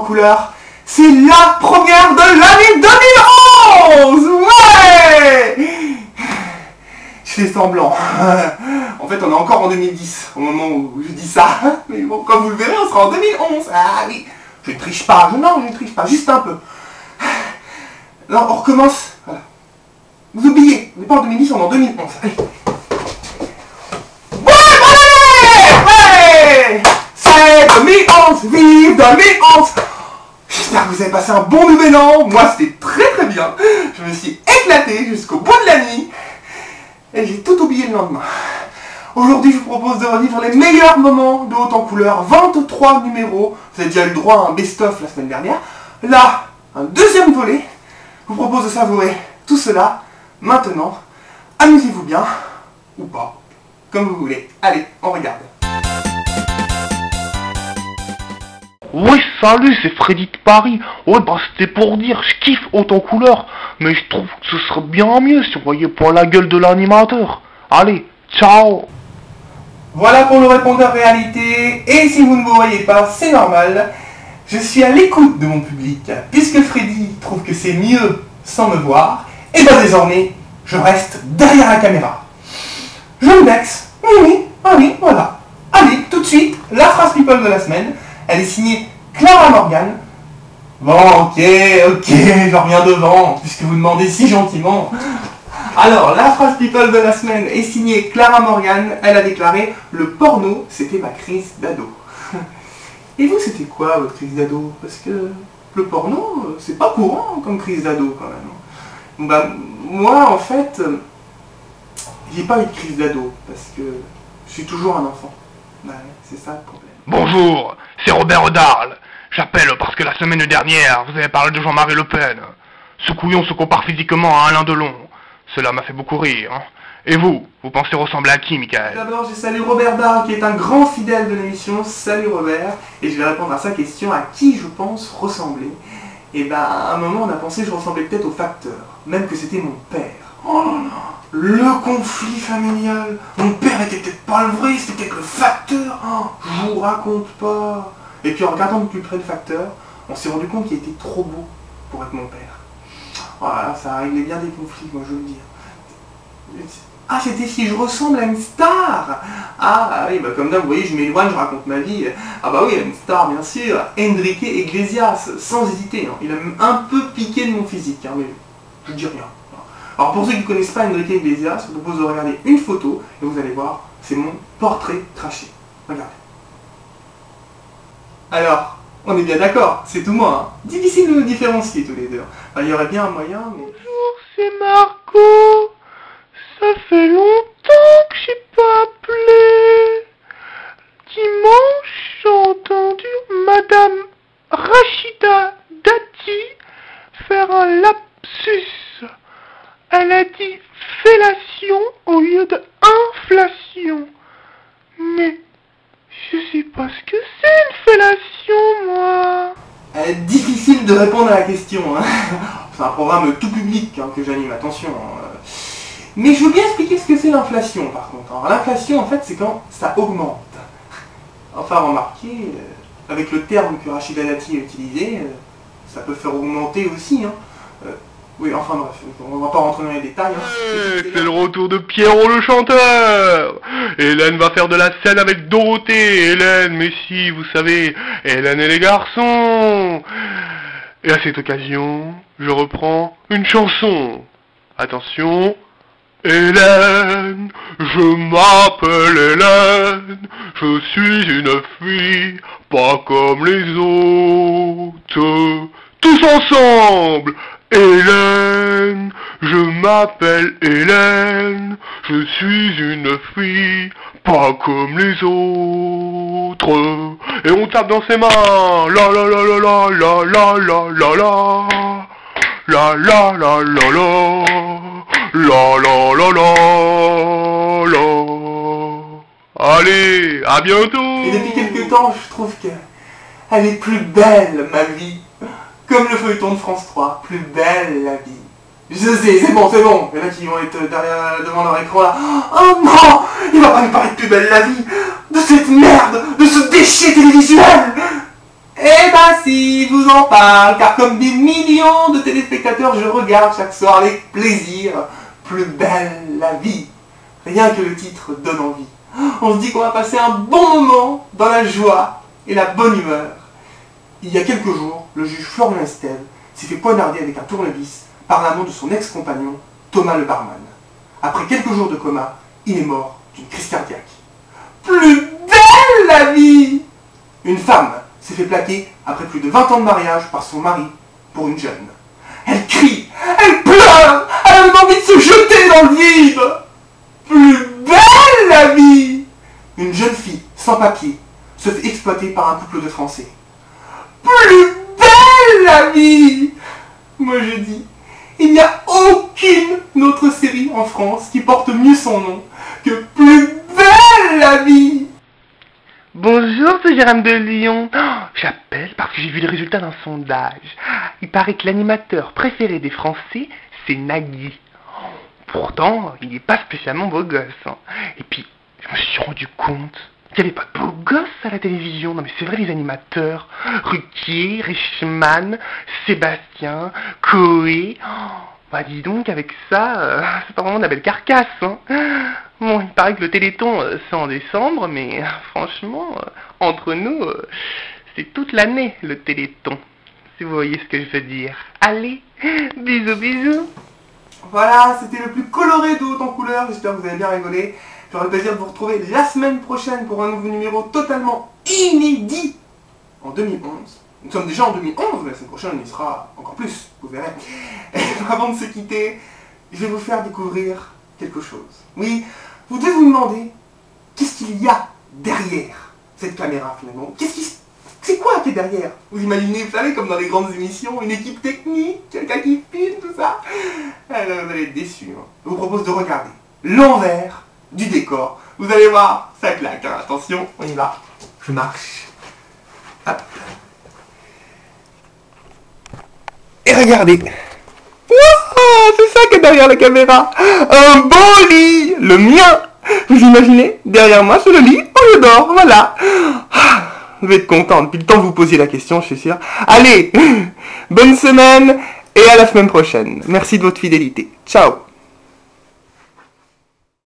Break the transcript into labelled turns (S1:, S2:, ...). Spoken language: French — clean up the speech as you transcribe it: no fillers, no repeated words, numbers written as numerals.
S1: couleur. C'est la première de l'année 2011. Ouais. Je fais semblant. En fait, on est encore en 2010 au moment où je dis ça. Mais bon, comme vous le verrez, on sera en 2011. Ah oui. Je ne triche pas. Non, je ne triche pas. Juste un peu. Non, on recommence. Voilà. Vous oubliez. On n'est pas en 2010, on est en 2011. Allez. Ouais. C'est 2011. Vive 2011. J'espère que vous avez passé un bon nouvel an. Moi, c'était très bien. Je me suis éclaté jusqu'au bout de la nuit. Et j'ai tout oublié le lendemain. Aujourd'hui, je vous propose de revivre les meilleurs moments de Haute en Couleur. 23 numéros. Vous avez déjà eu le droit à un best-of la semaine dernière. Là, un deuxième volet. Je vous propose de savourer tout cela. Maintenant, amusez-vous bien. Ou pas. Comme vous voulez. Allez, on regarde.
S2: Ouais, salut, c'est Freddy de Paris. Ouais, bah c'était pour dire, je kiffe Haute en Couleur, mais je trouve que ce serait bien mieux si on voyait pas la gueule de l'animateur. Allez, ciao.
S1: Voilà pour le répondeur réalité. Et si vous ne me voyez pas, c'est normal. Je suis à l'écoute de mon public. Puisque Freddy trouve que c'est mieux sans me voir, et bien désormais, je reste derrière la caméra. Je me vexe. Oui, voilà. Allez, tout de suite, la phrase people de la semaine. Elle est signée Clara Morgan. Bon, ok, je reviens devant, puisque vous demandez si gentiment. Alors, la phrase people de la semaine est signée Clara Morgan. Elle a déclaré « Le porno, c'était ma crise d'ado ». Et vous, c'était quoi votre crise d'ado? Parce que le porno, c'est pas courant comme crise d'ado quand même. Bah, moi, en fait, j'ai pas eu de crise d'ado, parce que je suis toujours un enfant. Ouais, c'est ça le problème.
S2: Bonjour, c'est Robert Darl. J'appelle parce que la semaine dernière, vous avez parlé de Jean-Marie Le Pen. Ce couillon se compare physiquement à Alain Delon. Cela m'a fait beaucoup rire. Hein. Et vous pensez ressembler à qui, Michael?
S1: D'abord, je salue Robert Darl, qui est un grand fidèle de l'émission. Salut Robert. Et je vais répondre à sa question, à qui je pense ressembler. Et ben, à un moment, on a pensé que je ressemblais peut-être au facteur. Même que c'était mon père. Oh là là, le conflit familial. Mon père était peut-être pas le vrai, c'était peut-être le facteur. Oh, je vous raconte pas. Et puis en regardant de plus près le facteur, on s'est rendu compte qu'il était trop beau pour être mon père. Voilà, ça a réglé bien des conflits, moi je veux le dire. Ah, c'était si je ressemble à une star. Ah oui, bah comme d'hab, vous voyez, je m'éloigne, je raconte ma vie. Ah bah oui, une star, bien sûr. Enrique Iglesias, sans hésiter. Hein. Il a même un peu piqué de mon physique, hein, mais je dis rien. Alors pour ceux qui ne connaissent pas Enrique Iglesias, je vous propose de regarder une photo, et vous allez voir, c'est mon portrait craché. Regardez. Alors, on est bien d'accord, c'est tout moi. Hein. Difficile de nous différencier tous les deux. Enfin, il y aurait bien un moyen, mais...
S2: Bonjour, c'est Marco. Ça fait longtemps que j'ai pas appelé. Dimanche, j'ai entendu Madame Rachida Dati faire un lapsus. Elle a dit fellation au lieu de inflation. Mais je sais pas ce que c'est une fellation, moi.
S1: Difficile de répondre à la question. Hein. C'est un programme tout public hein, que j'anime, attention. Mais je veux bien expliquer ce que c'est l'inflation, par contre. Alors l'inflation, en fait, c'est quand ça augmente. Enfin, remarquez, avec le terme que Rachida Dati a utilisé, ça peut faire augmenter aussi. Hein. Oui, enfin bref, on va pas rentrer dans les détails. Hein.
S2: C'est le retour de Pierrot le chanteur. Hélène va faire de la scène avec Dorothée. Hélène, mais si, vous savez, Hélène et les garçons. Et à cette occasion, je reprends une chanson. Attention. Hélène, je m'appelle Hélène, je suis une fille, pas comme les autres. Tous ensemble. Hélène, je m'appelle Hélène, je suis une fille, pas comme les autres. Et on tape dans ses mains, la la la la la la la la la la, la la la la la, la la la la la. Allez, à bientôt.
S1: Et depuis quelques temps, je trouve qu'elle est plus belle, ma vie. Comme le feuilleton de France 3, plus belle la vie. Je sais, c'est bon. Il y en a qui vont être devant leur écran là. Oh non, il va pas nous parler de plus belle la vie, de cette merde, de ce déchet télévisuel. Eh Eh ben si, je vous en parle, car comme des millions de téléspectateurs, je regarde chaque soir avec plaisir Plus belle la vie. Rien que le titre donne envie. On se dit qu'on va passer un bon moment dans la joie et la bonne humeur. Il y a quelques jours, le juge Florian Estève s'est fait poignarder avec un tournevis par l'amant de son ex-compagnon, Thomas le barman. Après quelques jours de coma, il est mort d'une crise cardiaque. Plus belle la vie! Une femme s'est fait plaquer après plus de 20 ans de mariage par son mari pour une jeune. Elle crie, elle pleure, elle a même envie de se jeter dans le vide. Plus belle la vie! Une jeune fille sans papier se fait exploiter par un couple de Français. Plus belle la vie! Moi je dis, il n'y a aucune autre série en France qui porte mieux son nom que Plus belle la vie!
S2: Bonjour, c'est Jérôme de Lyon. J'appelle parce que j'ai vu le résultat d'un sondage. Il paraît que l'animateur préféré des Français, c'est Nagui. Pourtant, il n'est pas spécialement beau gosse. Et puis, je me suis rendu compte qu'il n'y avait pas de beau gosse à la télévision. Non mais c'est vrai, les animateurs. Ruquier, Reichmann, Sébastien, Coé. Bah dis donc, avec ça, c'est pas vraiment de la belle carcasse. Bon, il paraît que le Téléthon, c'est en décembre, mais franchement, entre nous, c'est toute l'année le Téléthon. Si vous voyez ce que je veux dire. Allez, bisous, bisous.
S1: Voilà, c'était le plus coloré de Haute en couleur. J'espère que vous avez bien rigolé. J'aurai le plaisir de vous retrouver la semaine prochaine pour un nouveau numéro totalement inédit en 2011. Nous sommes déjà en 2011, mais la semaine prochaine on y sera encore plus, vous verrez. Et avant de se quitter, je vais vous faire découvrir quelque chose. Oui, vous devez vous demander, qu'est-ce qu'il y a derrière cette caméra finalement? C'est quoi qui est derrière? Vous imaginez, vous savez, comme dans les grandes émissions, une équipe technique, quelqu'un qui filme, tout ça. Alors, vous allez être déçus. Je vous propose de regarder l'envers du décor. Vous allez voir, ça claque. Hein. Attention, on y va. Je marche. Hop. Et regardez. Wow, c'est ça qui est derrière la caméra. Un beau lit, le mien. Vous imaginez? Derrière moi, sur le lit, on dort, voilà. Vous devez être content depuis le temps que vous posiez la question, je suis sûr. Allez, bonne semaine et à la semaine prochaine. Merci de votre fidélité. Ciao.